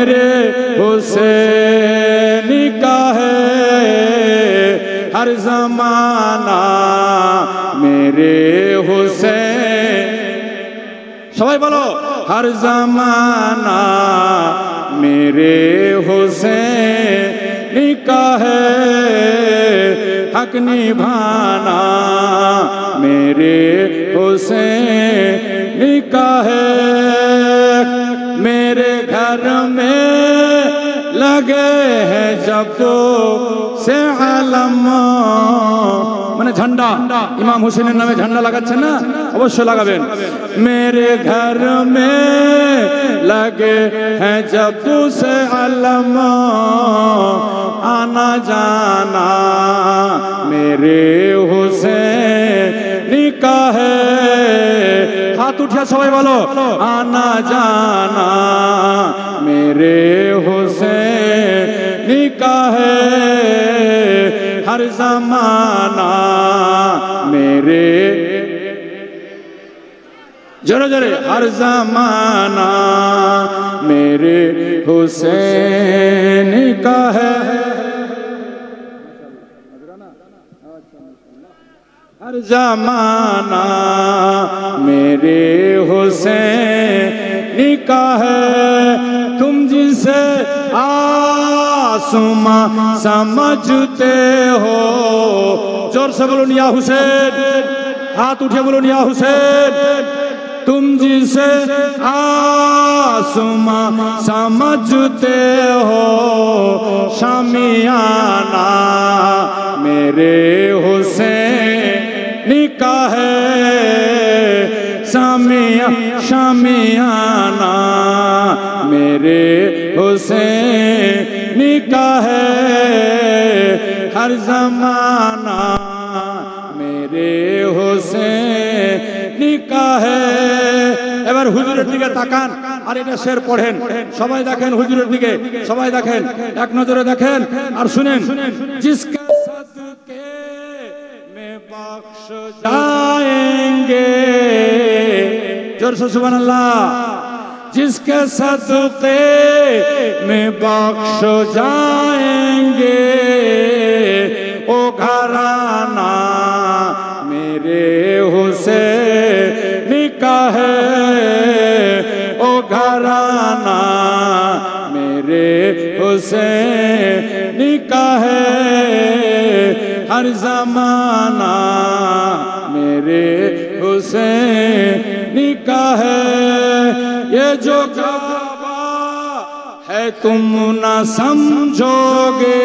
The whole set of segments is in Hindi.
मेरे हुसैन का है हर जमाना मेरे हुसैन सबाई बोलो हर जमाना मेरे हुसैन का है हक निभाना मेरे हुसैन का है मेरे घर में लगे हैं जब से आलम মানে ঝান্ডা ইমাম হুসেনের নামে ঝান্ডা লাগাচ্ছেন না অবশ্যই লাগাবেন मेरे घर में लगे हैं जब से आलम आना जाना मेरे हुसैन का है हाथ उठिए सबाई बोलो आना जाना मेरे हुसैन का है हर जमाना मेरे जोरे जोरे हर जमाना मेरे हुसैन का है हर जमाना मेरे हुसैन का है तुम जिसे आसमां समझते हो जोर से बोलो या हुसैन हाथ उठे बोलो या हुसैन तुम जिसे आसमां समझते हो शामियाना मेरे हुसैन का है शामियाना मेरे हुसैन का है हर जमाना मेरे हुसैन का है এবার হুজুরের দিকে তাকান আর এটা শের পড়েন সবাই দেখেন হুজুরের দিকে সবাই দেখেন এক নজরে দেখেন আর শুনেন जिसके सदके में बख्श जाएंगे जोर से सुभान अल्लाह जिसके सदके में बख्श जाएंगे ओ घराना मेरे हुसैन का है ओ घराना मेरे हुसैन का है हर जमाना मेरे हुसैन का है ये जो काबा है तुम न समझोगे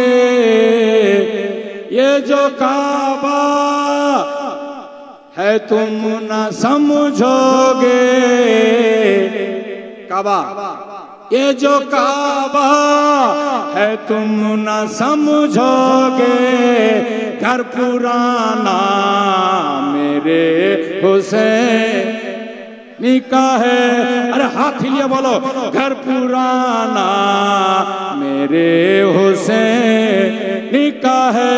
ये जो काबा है तुम न समझोगे काबा ये जो काबा है तुम न समझोगे घर पुराना मेरे हुसैन का है अरे हाथ हिलिए बोलो घर पुराना मेरे हुसैन का है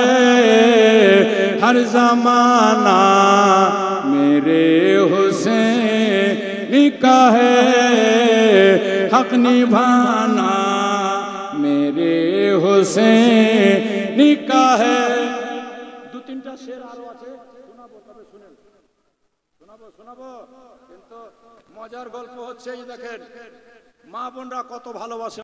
हर जमाना मेरे हुसैन का है हक निभाना मेरे हुसैन का है दो तीनटा शेर आरो আছে শোনাবো তবে শুনেন শোনাবো কিন্তু মজার গল্প হচ্ছে এই দেখেন মা বোনরা কত ভালোবাসে